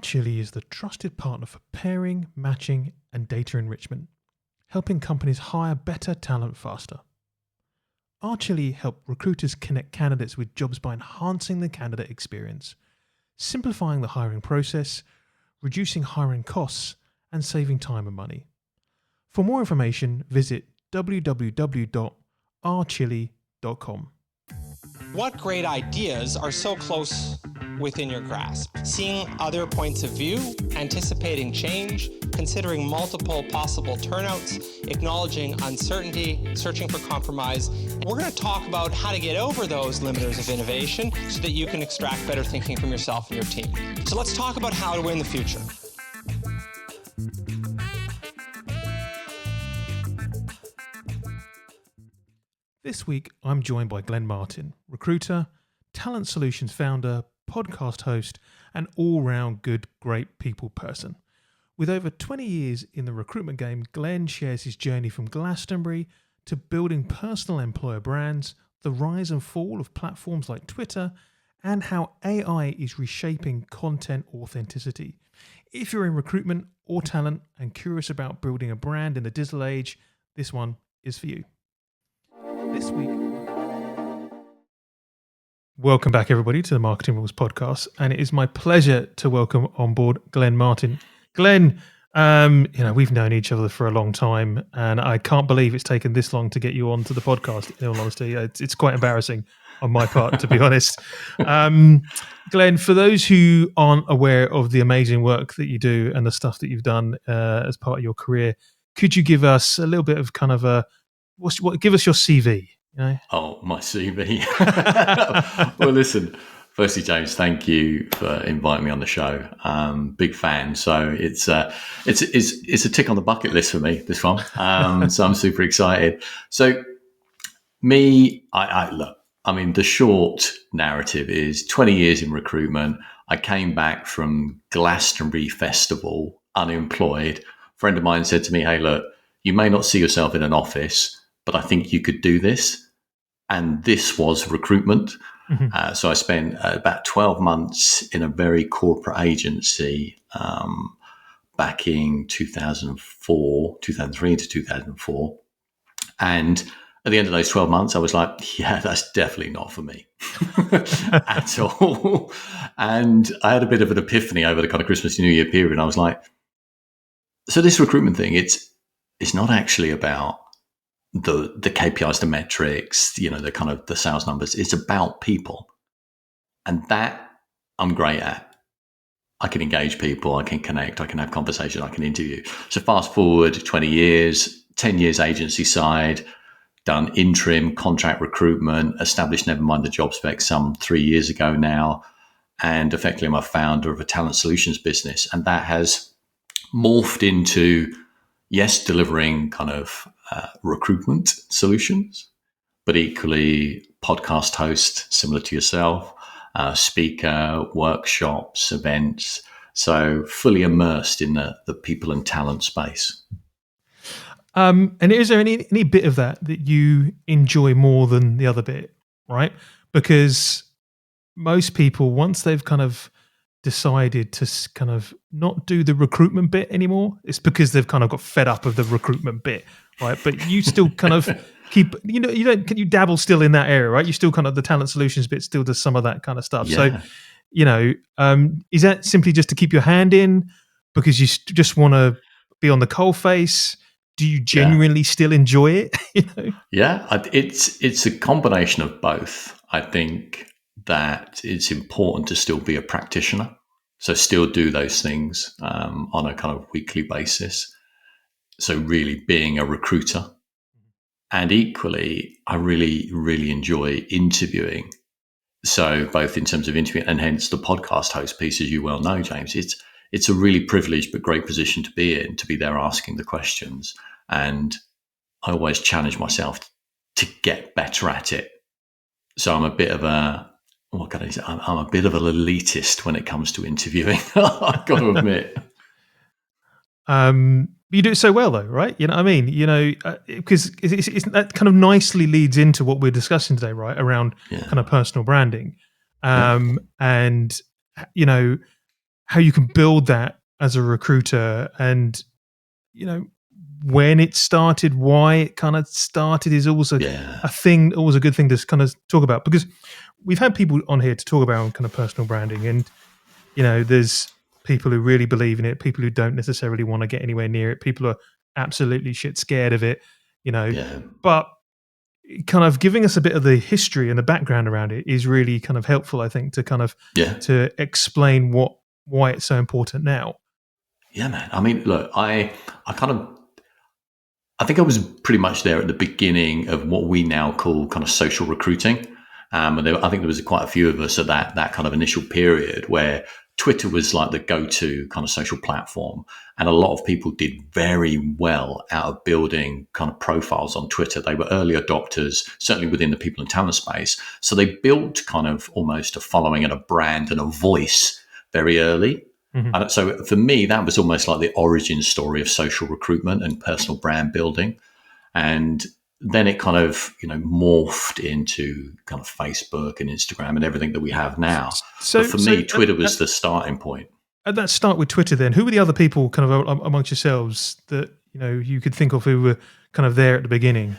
Chili is the trusted partner for pairing, matching, and data enrichment, helping companies hire better talent faster. Chili help recruiters connect candidates with jobs by enhancing the candidate experience, simplifying the hiring process, reducing hiring costs, and saving time and money. For more information, visit www.rchili.com. What great ideas are so close within your grasp? Seeing other points of view, anticipating change, considering multiple possible turnouts, acknowledging uncertainty, searching for compromise. We're going to talk about how to get over those limiters of innovation so that you can extract better thinking from yourself and your team. So let's talk about how to win the future. This week, I'm joined by Glenn Martin, recruiter, talent solutions founder, podcast host, and all-round good, great people person. With over 20 years in the recruitment game, Glenn shares his journey from Glastonbury to building personal employer brands, the rise and fall of platforms like Twitter, and how AI is reshaping content authenticity. If you're in recruitment or talent and curious about building a brand in the digital age, this one is for you. This week, welcome back everybody to the Marketing Rules podcast, and it is my pleasure to welcome on board Glenn Martin. Glenn, we've known each other for a long time, and I can't believe it's taken this long to get you onto the podcast. In all honesty, it's quite embarrassing on my part, to be honest. Glenn, for those who aren't aware of the amazing work that you do and the stuff that you've done as part of your career, could you give us a little bit of kind of give us your CV? You know? Oh, my CV. Well, listen, firstly, James, thank you for inviting me on the show. Big fan. So it's a tick on the bucket list for me, this one. So I'm super excited. So the short narrative is 20 years in recruitment. I came back from Glastonbury Festival, unemployed. A friend of mine said to me, hey, look, you may not see yourself in an office, but I think you could do this. And this was recruitment. Mm-hmm. So I spent about 12 months in a very corporate agency back in 2003 to 2004. And at the end of those 12 months, I was like, yeah, that's definitely not for me at all. And I had a bit of an epiphany over the kind of Christmas New Year period. I was like, so this recruitment thing, it's not actually about the KPIs, the metrics, the kind of the sales numbers. It's about people. And that I'm great at. I can engage people, I can connect, I can have conversation, I can interview. So fast forward 20 years, 10 years agency side, done interim contract recruitment, established never mind the job spec some 3 years ago now. And effectively I'm a founder of a talent solutions business. And that has morphed into, yes, delivering kind of recruitment solutions, but equally podcast host, similar to yourself, speaker, workshops, events. So fully immersed in the people and talent space. And is there any bit of that you enjoy more than the other bit, right? Because most people, once they've kind of decided to kind of not do the recruitment bit anymore, it's because they've kind of got fed up of the recruitment bit, right? But you still kind of keep, you dabble still in that area, right? You still kind of, the talent solutions bit still does some of that kind of stuff. Yeah. So, is that simply just to keep your hand in because you just want to be on the coalface? Do you genuinely still enjoy it? Yeah, it's a combination of both. I think that it's important to still be a practitioner. So still do those things on a kind of weekly basis. So really being a recruiter. And equally, I really, really enjoy interviewing. So both in terms of interviewing and hence the podcast host piece, as you well know, James, it's a really privileged but great position to be in, to be there asking the questions. And I always challenge myself to get better at it. So I'm a bit of I'm a bit of an elitist when it comes to interviewing. I've got to admit. You do it so well, though, right? You know what I mean? Because that kind of nicely leads into what we're discussing today, right? Around kind of personal branding, and how you can build that as a recruiter, and when it started, why it kind of started is also Yeah. a thing, always a good thing to kind of talk about, because we've had people on here to talk about kind of personal branding, and there's people who really believe in it, people who don't necessarily want to get anywhere near it, people who are absolutely shit scared of it, Yeah. but kind of giving us a bit of the history and the background around it is really kind of helpful, I think, to kind of Yeah. to explain why it's so important now. Yeah, man. I mean, look, I think I was pretty much there at the beginning of what we now call kind of social recruiting. I think there was quite a few of us at that kind of initial period where Twitter was like the go-to kind of social platform. And a lot of people did very well out of building kind of profiles on Twitter. They were early adopters, certainly within the people and talent space. So they built kind of almost a following and a brand and a voice very early. Mhm. And so for me, that was almost like the origin story of social recruitment and personal brand building. And then it kind of, morphed into kind of Facebook and Instagram and everything that we have now. But So, for so me, Twitter was the starting point. at that start with Twitter, then who were the other people kind of amongst yourselves that you could think of who were kind of there at the beginning?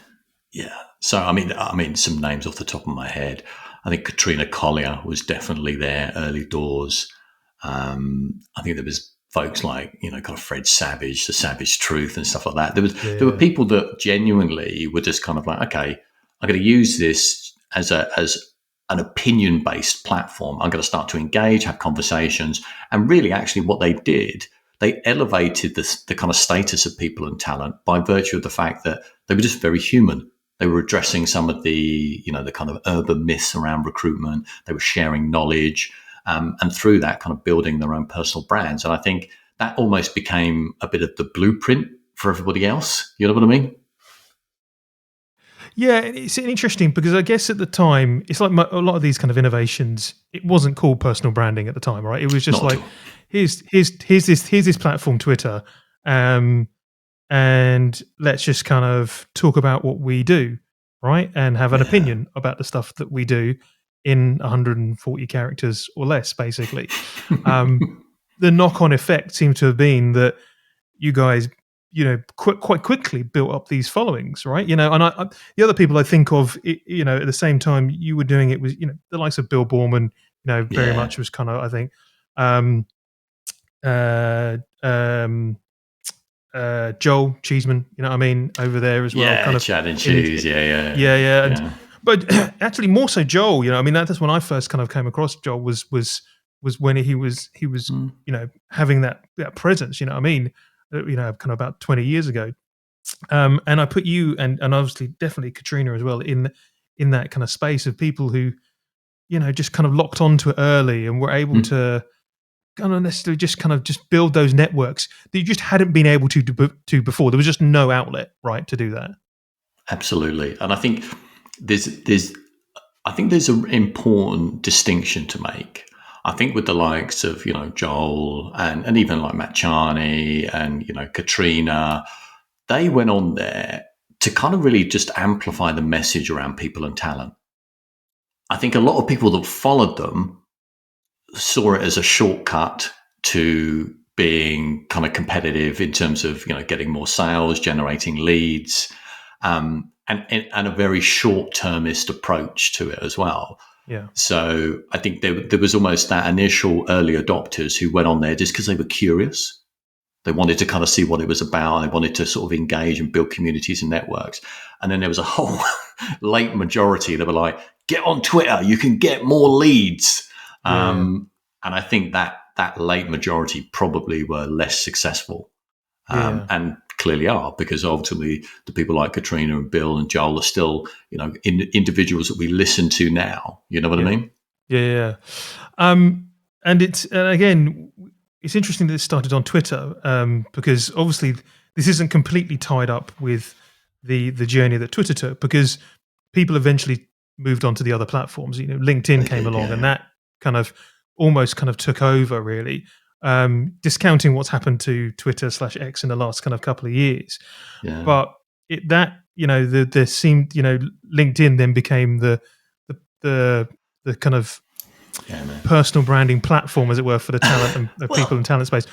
Yeah. So I mean, some names off the top of my head. I think Katrina Collier was definitely there early doors. I think there was folks like kind of Fred Savage, the Savage Truth, and stuff like that. There were Yeah. people that genuinely were just kind of like, okay, I'm going to use this as an opinion based platform. I'm going to start to engage, have conversations, and really, actually, what they did, they elevated the kind of status of people and talent by virtue of the fact that they were just very human. They were addressing some of the kind of urban myths around recruitment. They were sharing knowledge, and through that, kind of building their own personal brands. And I think that almost became a bit of the blueprint for everybody else. You know what I mean? Yeah, it's interesting because I guess at the time, it's like a lot of these kind of innovations. It wasn't called personal branding at the time, right? It was just Not at like, all. here's this platform, Twitter, um, and let's just kind of talk about what we do, right? And have an Yeah. opinion about the stuff that we do in 140 characters or less, basically. Um, the knock-on effect seemed to have been that you guys, quite quickly built up these followings, right? And the other people I think of, at the same time you were doing it was, the likes of Bill Borman, very Yeah. much was kind of, I think, um, uh, um, Joel Cheeseman, what I mean, over there as well, Yeah. kind of Chat and in, choose. Yeah. Yeah. yeah, yeah, and Yeah. but actually more so Joel, I mean, that's when I first kind of came across Joel was when he was Mm. having that presence, what I mean, kind of about 20 years ago. And I put you and obviously definitely Katrina as well in that kind of space of people who just kind of locked onto it early and were able Mm. to kind of necessarily just build those networks that you just hadn't been able to do before. There was just no outlet, right, to do that. Absolutely. And I think there's there's an important distinction to make. I think with the likes of Joel and even like Matt Charney and Katrina, they went on there to kind of really just amplify the message around people and talent. I think a lot of people that followed them saw it as a shortcut to being kind of competitive in terms of getting more sales, generating leads, and a very short termist approach to it as well. Yeah. So I think there was almost that initial early adopters who went on there just because they were curious. They wanted to kind of see what it was about. They wanted to sort of engage and build communities and networks. And then there was a whole late majority that were like, get on Twitter, you can get more leads. Yeah. And I think that late majority probably were less successful, Yeah. and clearly are, because ultimately the people like Katrina and Bill and Joel are still, individuals that we listen to now. You know what I Yeah. mean? Yeah. Yeah. And again, it's interesting that it started on Twitter, because obviously this isn't completely tied up with the journey that Twitter took, because people eventually moved on to the other platforms. LinkedIn They came did, along, and yeah. that kind of almost kind of took over, really. Discounting what's happened to Twitter/X in the last kind of couple of years, Yeah. but there seemed, LinkedIn then became the kind of Yeah, man. personal branding platform, as it were, for the talent and the people in talent space,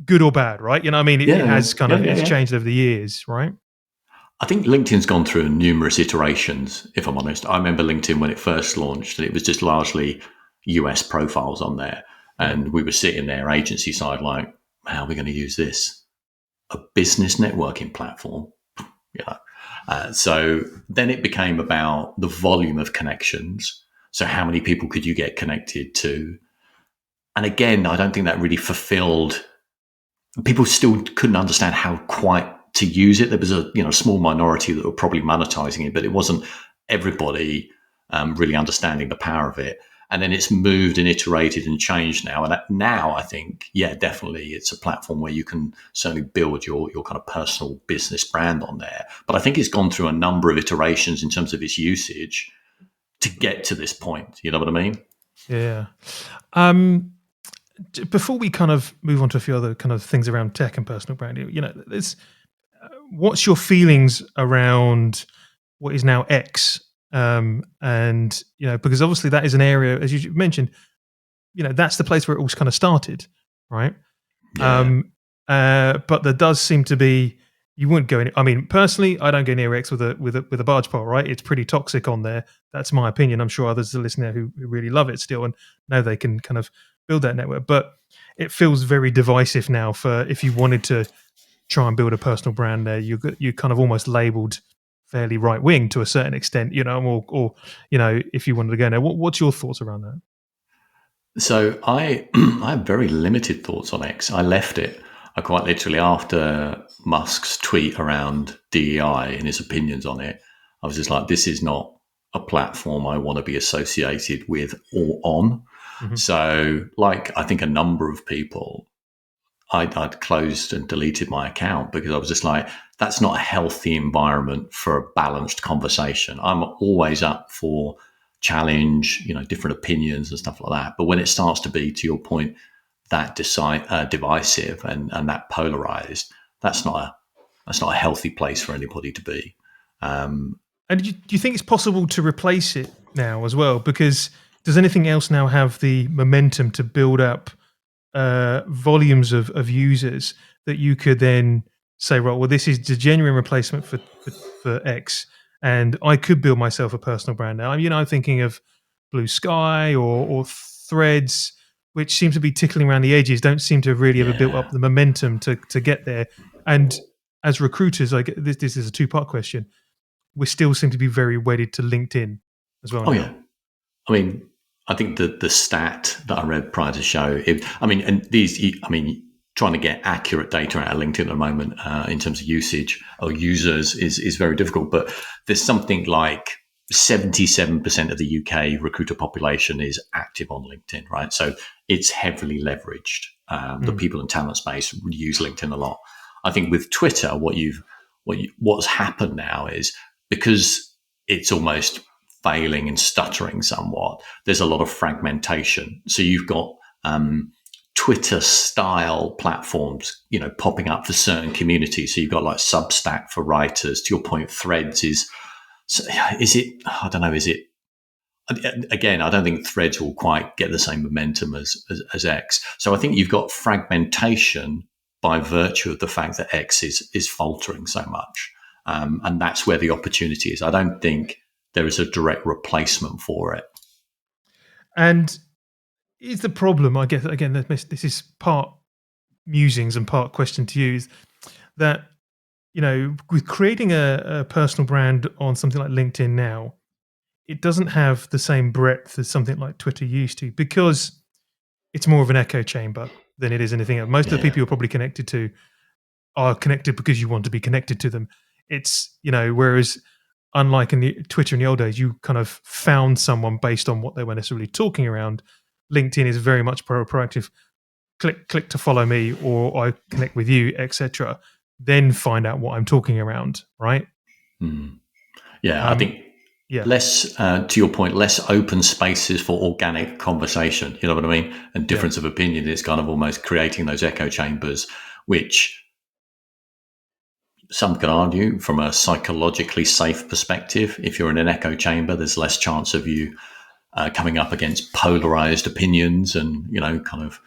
good or bad, right? You know, what I mean, it Yeah, has kind yeah, of yeah, it's yeah. changed over the years, right? I think LinkedIn's gone through numerous iterations, if I'm honest. I remember LinkedIn when it first launched, and it was just largely US profiles on there. Yeah, And we were sitting there, agency side, like, how are we going to use this? A business networking platform? Yeah. So then it became about the volume of connections. So how many people could you get connected to? And again, I don't think that really fulfilled. People still couldn't understand how quite to use it. There was a small minority that were probably monetizing it, but it wasn't everybody really understanding the power of it. And then it's moved and iterated and changed now. And now I think, yeah, definitely it's a platform where you can certainly build your kind of personal business brand on there. But I think it's gone through a number of iterations in terms of its usage to get to this point. You know what I mean? yeah. Before we kind of move on to a few other kind of things around tech and personal branding, what's your feelings around what is now X? And because obviously that is an area, as you mentioned, that's the place where it all kind of started, right? Yeah. But there does seem to be you wouldn't go in. I mean, personally, I don't go near X with a barge pole, right? It's pretty toxic on there. That's my opinion. I'm sure others are listening who really love it still and know they can kind of build that network. But it feels very divisive now. For if you wanted to try and build a personal brand there, you're kind of almost labelled fairly right wing to a certain extent, or if you wanted to go there. What's your thoughts around that? So I I have very limited thoughts on X. I left it quite literally after Musk's tweet around DEI and his opinions on it. I was just like, this is not a platform I want to be associated with or on. Mhm. So, like I think a number of people, I'd closed and deleted my account because I was just like, that's not a healthy environment for a balanced conversation. I'm always up for challenge, different opinions and stuff like that. But when it starts to be, to your point, that divisive and that polarized, that's not a healthy place for anybody to be. And do you think it's possible to replace it now as well? Because does anything else now have the momentum to build up volumes of users that you could then say, right, well, this is the genuine replacement for X, and I could build myself a personal brand now. I'm thinking of Blue Sky or Threads, which seem to be tickling around the edges, don't seem to have really ever built up Yeah. the momentum to get there. And as recruiters, I get this is a two-part question. We still seem to be very wedded to LinkedIn as well Oh yeah. now. I mean, I think the stat that I read prior to the show, trying to get accurate data out of LinkedIn at the moment in terms of usage or users is very difficult. But there's something like 77% of the UK recruiter population is active on LinkedIn, right? So it's heavily leveraged. The Mm. people in talent space use LinkedIn a lot. I think with Twitter, what's happened now is because it's almost failing and stuttering somewhat, there's a lot of fragmentation. So you've got Twitter style platforms, popping up for certain communities. So you've got like Substack for writers. To your point, Threads is it? I don't know. Is it? Again, I don't think Threads will quite get the same momentum as X. So I think you've got fragmentation by virtue of the fact that X is faltering so much, and that's where the opportunity is. I don't think there is a direct replacement for it. And is the problem, I guess, again, this is part musings and part question to you, is that, with creating a personal brand on something like LinkedIn now, it doesn't have the same breadth as something like Twitter used to because it's more of an echo chamber than it is anything else. Most of the Yeah. people you're probably connected to are connected because you want to be connected to them. It's, whereas unlike in the Twitter in the old days, you kind of found someone based on what they were necessarily talking around. LinkedIn is very much proactive. Click to follow me, or I connect with you, etc. Then find out what I'm talking around, right? Mm. Yeah, I Um, think yeah, less, to your point, less open spaces for organic conversation. You know what I mean? And yeah, difference of opinion is kind of almost creating those echo chambers, which some can argue from a psychologically safe perspective. If you're in an echo chamber, there's less chance of you coming up against polarized opinions and, kind of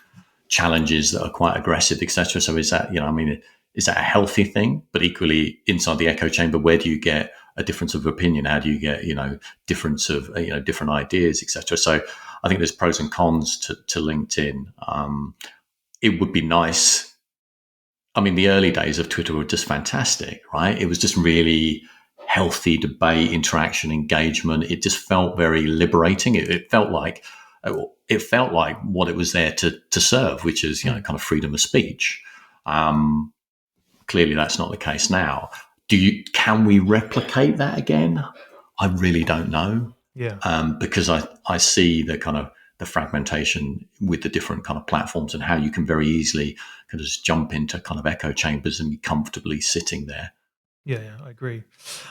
challenges that are quite aggressive, etc. So is that, is that a healthy thing? But equally, inside the echo chamber, where do you get a difference of opinion? How do you get, difference of, different ideas, etc.? So I think there's pros and cons to LinkedIn. It would be nice. I mean, the early days of Twitter were just fantastic, right? It was just really healthy debate, interaction, engagement. It just felt very liberating. It felt like what it was there to serve, which is kind of freedom of speech. Clearly, that's not the case now. Can we replicate that again? I really don't know. Yeah. Because I see the kind of the fragmentation with the different kind of platforms and how you can very easily kind of just jump into kind of echo chambers and be comfortably sitting there. Yeah, I agree.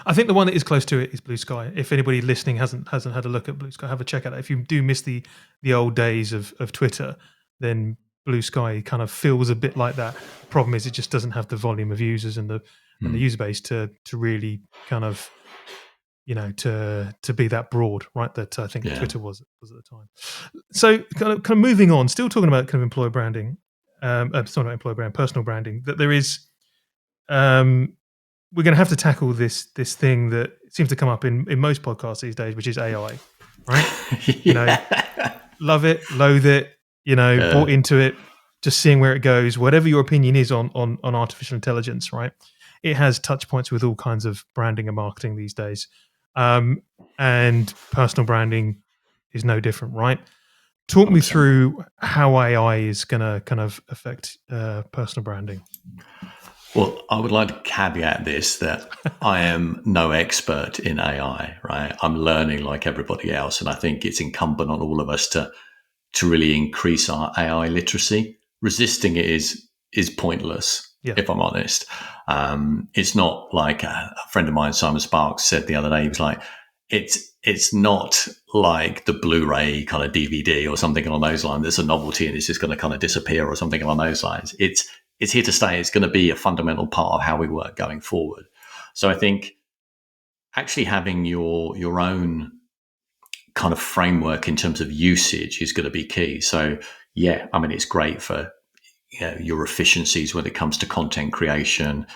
I think the one that is close to it is Blue Sky. If anybody listening hasn't had a look at Blue Sky, have a check out. If you do miss the old days of Twitter, then Blue Sky kind of feels a bit like that. The problem is it just doesn't have the volume of users and the user base to really kind of to be that broad, right? That I think Twitter was at the time. So kind of moving on, still talking about kind of employer branding, sorry, not employer brand, personal branding. That there is. We're going to have to tackle this thing that seems to come up in most podcasts these days, which is AI, right? Love it, loathe it, bought into it, just seeing where it goes. Whatever your opinion is on artificial intelligence, right? It has touch points with all kinds of branding and marketing these days, and personal branding is no different, right? Talk me through how AI is going to kind of affect personal branding. Well, I would like to caveat this that I am no expert in AI, right? I'm learning like everybody else. And I think it's incumbent on all of us to really increase our AI literacy. Resisting it is pointless, if I'm honest. It's not like a friend of mine, Simon Sparks, said the other day, he was like, it's not like the Blu-ray kind of DVD or something along those lines. There's a novelty and it's just going to kind of disappear or something along those lines. It's here to stay. It's going to be a fundamental part of how we work going forward. So I think actually having your own kind of framework in terms of usage is going to be key. So yeah, I mean, it's great for your efficiencies when it comes to content creation.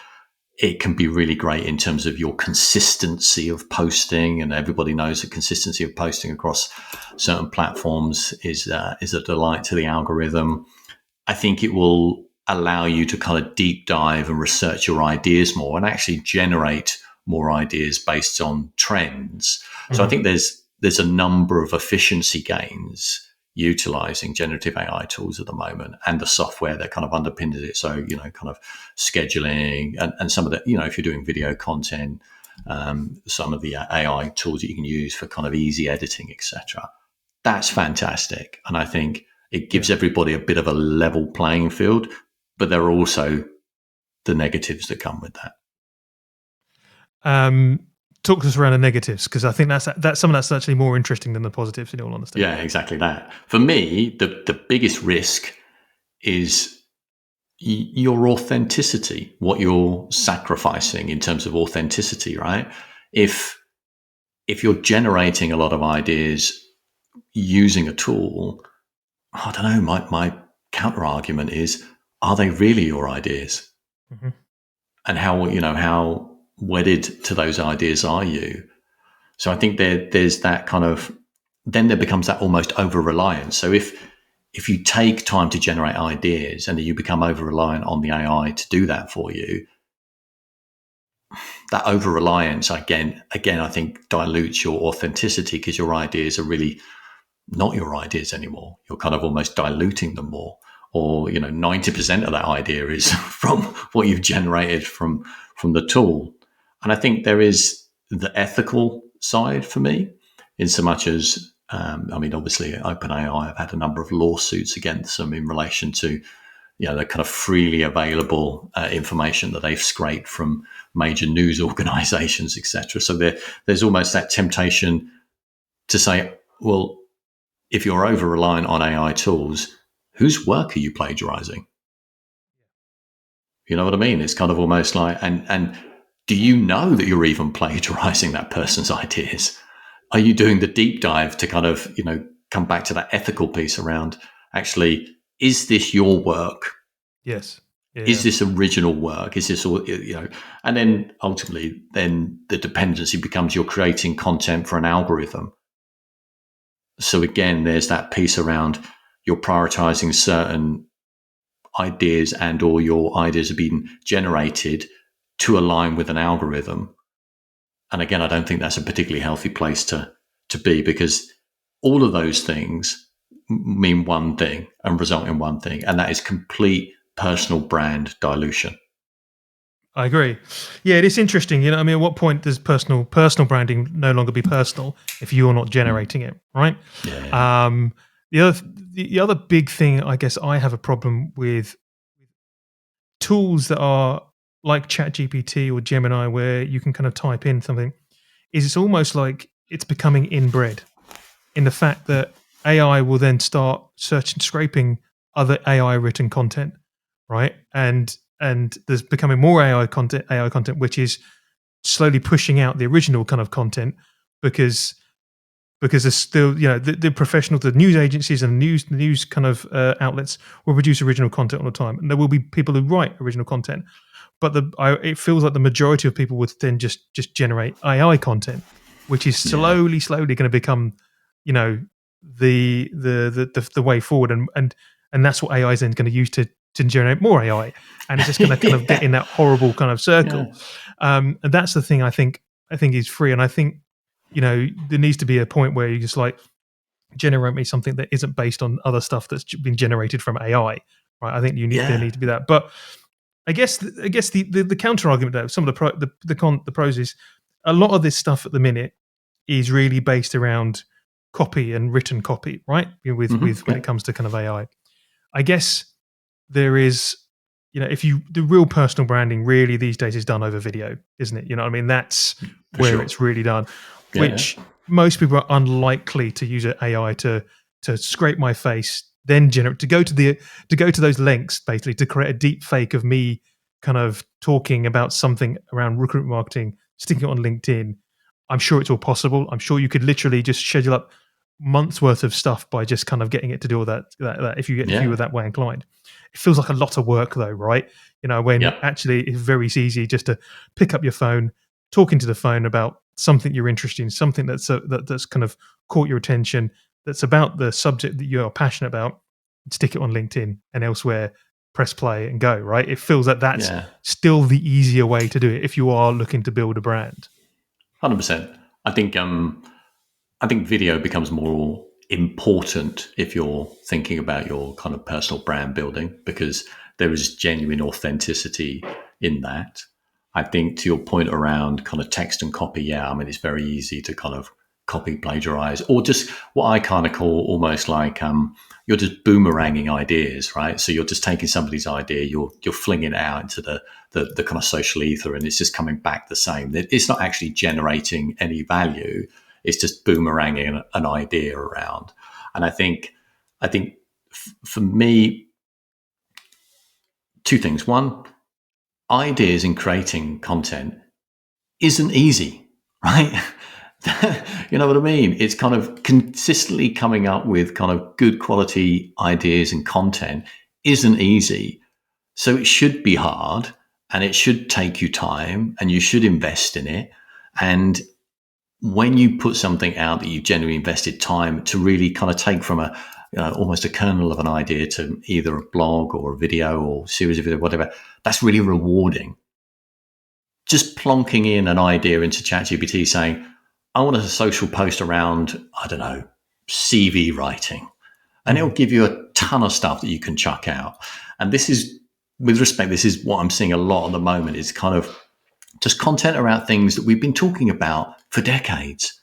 It can be really great in terms of your consistency of posting, and everybody knows that consistency of posting across certain platforms is a delight to the algorithm. I think it will allow you to kind of deep dive and research your ideas more and actually generate more ideas based on trends. Mm-hmm. So I think there's a number of efficiency gains utilizing generative AI tools at the moment and the software that kind of underpins it. So, kind of scheduling and some of the, if you're doing video content, some of the AI tools that you can use for kind of easy editing, etc. That's fantastic. And I think it gives everybody a bit of a level playing field, but there are also the negatives that come with that. Talk to us around the negatives, because I think that's something that's actually more interesting than the positives, in all honesty. Yeah, exactly that. For me, the biggest risk is your authenticity, what you're sacrificing in terms of authenticity, right? If you're generating a lot of ideas using a tool, I don't know, my counter argument is, are they really your ideas? Mm-hmm. And how wedded to those ideas are you? So I think there's that kind of, then there becomes that almost over-reliance. So if you take time to generate ideas and you become over-reliant on the AI to do that for you, that over-reliance, again, I think dilutes your authenticity, because your ideas are really not your ideas anymore. You're kind of almost diluting them more. Or 90% of that idea is from what you've generated from the tool. And I think there is the ethical side for me, in so much as obviously OpenAI have had a number of lawsuits against them in relation to the kind of freely available information that they've scraped from major news organizations, etc. So there's almost that temptation to say, well, if you're over reliant on AI tools, whose work are you plagiarizing? You know what I mean? It's kind of almost like, and do you know that you're even plagiarizing that person's ideas? are you doing the deep dive to kind of, come back to that ethical piece around actually, is this your work? Yes. Yeah. Is this original work? Is this all, and then ultimately, then the dependency becomes you're creating content for an algorithm. So again, there's that piece around you're prioritizing certain ideas and or your ideas are being generated to align with an algorithm. And again, I don't think that's a particularly healthy place to be, because all of those things mean one thing and result in one thing, and that is complete personal brand dilution. I agree. Yeah, it is interesting. I mean, at what point does personal branding no longer be personal if you're not generating it, right? Yeah. The other big thing, I guess, I have a problem with tools that are like ChatGPT or Gemini, where you can kind of type in something, is it's almost like it's becoming inbred in the fact that AI will then start searching, scraping other AI written content, right? And there's becoming more AI content, which is slowly pushing out the original kind of content, because there's still, the professionals, the news agencies and the news kind of outlets will produce original content all the time, and there will be people who write original content, but it feels like the majority of people would then just generate AI content, which is slowly going to become, the way forward, and that's what AI is then going to use to generate more AI, and it's just going to kind of get in that horrible kind of circle. And that's the thing I think is free, and I think there needs to be a point where you just like generate me something that isn't based on other stuff that's been generated from AI, right? I think there need to be that, but I guess the counter argument though, some of the pros is a lot of this stuff at the minute is really based around copy and written copy, right? With when it comes to kind of AI, I guess there is, the real personal branding really these days is done over video, isn't it? You know what I mean? That's where it's really done, which most people are unlikely to use an AI to scrape my face, then generate to go to those lengths basically to create a deep fake of me kind of talking about something around recruitment marketing, sticking it on LinkedIn. I'm sure it's all possible. I'm sure you could literally just schedule up months worth of stuff by just kind of getting it to do all that if you were that way inclined. It feels like a lot of work though, right? When actually it's very easy just to pick up your phone, talk into the phone about something you're interested in, something that's kind of caught your attention, that's about the subject that you are passionate about, stick it on LinkedIn and elsewhere, press play and go, right? It feels like that's still the easier way to do it if you are looking to build a brand. 100%. I think video becomes more important if you're thinking about your kind of personal brand building, because there is genuine authenticity in that. I think to your point around kind of text and copy, I mean, it's very easy to kind of copy, plagiarize, or just what I kind of call almost like you're just boomeranging ideas, right? So you're just taking somebody's idea, you're flinging it out into the kind of social ether, and it's just coming back the same. It's not actually generating any value. It's just boomeranging an idea around. And I think for me, two things. One, ideas in creating content isn't easy, right? You know what I mean? It's kind of consistently coming up with kind of good quality ideas and content isn't easy. So it should be hard, and it should take you time, and you should invest in it. And when you put something out that you genuinely invested time to really kind of take from almost a kernel of an idea to either a blog or a video or series of video, whatever, that's really rewarding. Just plonking in an idea into ChatGPT saying, I want a social post around, I don't know, CV writing. And it'll give you a ton of stuff that you can chuck out. And this is, with respect, this is what I'm seeing a lot at the moment, is kind of just content around things that we've been talking about for decades,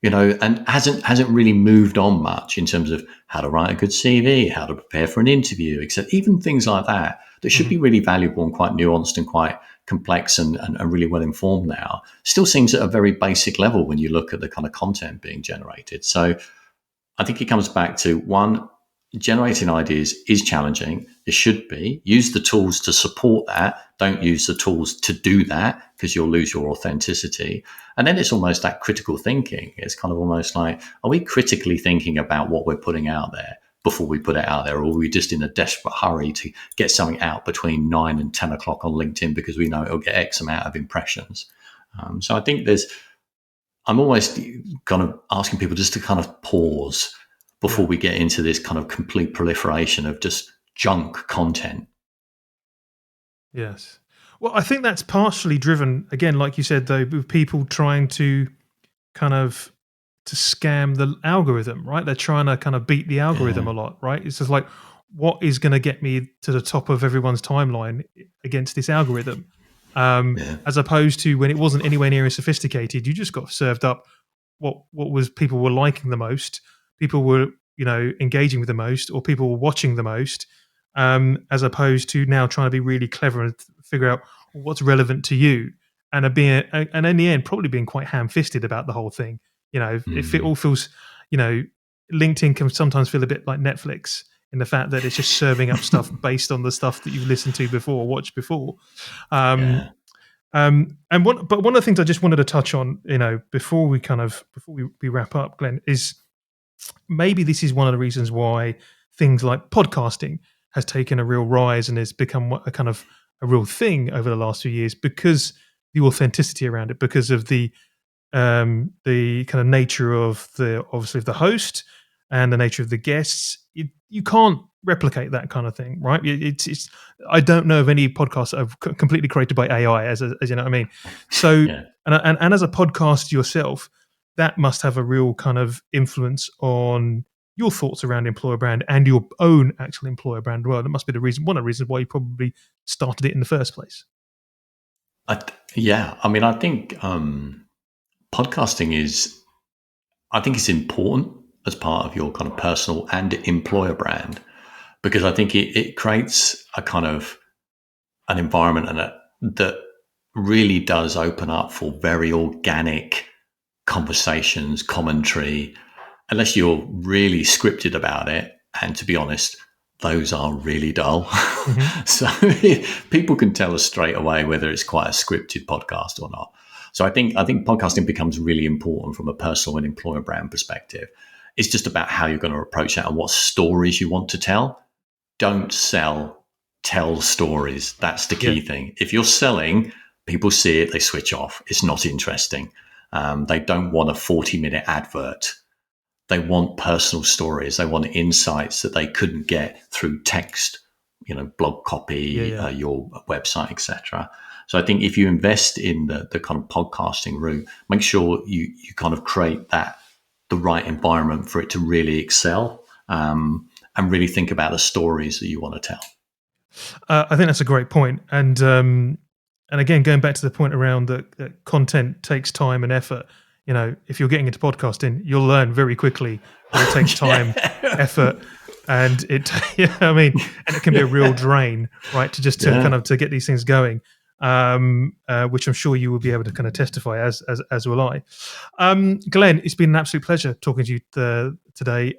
and hasn't really moved on much in terms of how to write a good CV, how to prepare for an interview, etc. Even things like that should be really valuable and quite nuanced and quite complex and really well informed now, still seems at a very basic level when you look at the kind of content being generated. So I think it comes back to, one, generating ideas is challenging. It should be. Use the tools to support that. Don't use the tools to do that, because you'll lose your authenticity. And then it's almost that critical thinking. It's kind of almost like, are we critically thinking about what we're putting out there before we put it out there? Or are we just in a desperate hurry to get something out between 9 and 10 o'clock on LinkedIn because we know it'll get X amount of impressions? So I think I'm almost kind of asking people just to kind of pause before we get into this kind of complete proliferation of just junk content. Yes. Well, I think that's partially driven, again, like you said, though, with people trying to kind of to scam the algorithm, right? They're trying to kind of beat the algorithm a lot, right? It's just like, what is going to get me to the top of everyone's timeline against this algorithm? As opposed to when it wasn't anywhere near as sophisticated, you just got served up what was people were liking the most, people were engaging with the most, or people were watching the most, as opposed to now trying to be really clever and figure out what's relevant to you, and and in the end probably being quite ham-fisted about the whole thing. If it all feels, LinkedIn can sometimes feel a bit like Netflix in the fact that it's just serving up stuff based on the stuff that you've listened to before or watched before. But one of the things I just wanted to touch on, before we wrap up, Glenn, is maybe this is one of the reasons why things like podcasting has taken a real rise and has become a kind of a real thing over the last few years, because the authenticity around it, because of the kind of nature of obviously the host and the nature of the guests. You can't replicate that kind of thing, right? It's I don't know of any podcasts that are completely created by AI, as you know what I mean. So and as a podcast yourself, that must have a real kind of influence on your thoughts around employer brand and your own actual employer brand. Well, that must be one of the reasons why you probably started it in the first place. I think podcasting is important as part of your kind of personal and employer brand, because I think it creates a kind of an environment that really does open up for very organic conversations, commentary, unless you're really scripted about it. And to be honest, those are really dull. So people can tell us straight away whether it's quite a scripted podcast or not. So I think podcasting becomes really important from a personal and employer brand perspective. It's just about how you're going to approach that and what stories you want to tell. Don't sell, tell stories. That's the key thing. If you're selling, people see it, they switch off. It's not interesting. They don't want a 40-minute advert. They want personal stories. They want insights that they couldn't get through text, blog copy, your website, etc. So I think if you invest in the kind of podcasting route, make sure you kind of create the right environment for it to really excel, and really think about the stories that you want to tell. I think that's a great point. And again, going back to the point around that content takes time and effort. If you're getting into podcasting, you'll learn very quickly that it takes time, effort, and it can be a real drain, right? To get these things going, which I'm sure you will be able to kind of testify as will I. Glenn, it's been an absolute pleasure talking to you today.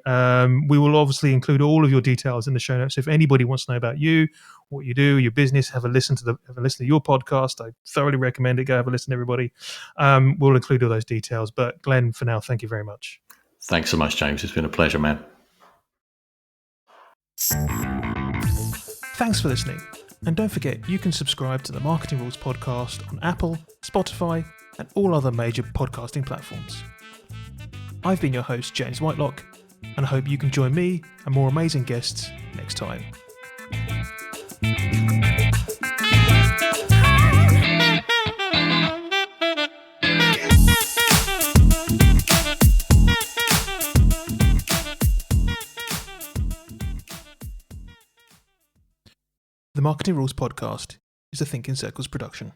We will obviously include all of your details in the show notes. If anybody wants to know about you, what you do, your business, have a listen to your podcast. I thoroughly recommend it. Go have a listen, everybody. We'll include all those details. But Glenn, for now, thank you very much. Thanks so much, James. It's been a pleasure, man. Thanks for listening. And don't forget, you can subscribe to the Marketing Rules podcast on Apple, Spotify, and all other major podcasting platforms. I've been your host, James Whitelock, and I hope you can join me and more amazing guests next time. The Marketing Rules podcast is a Think in Circles production.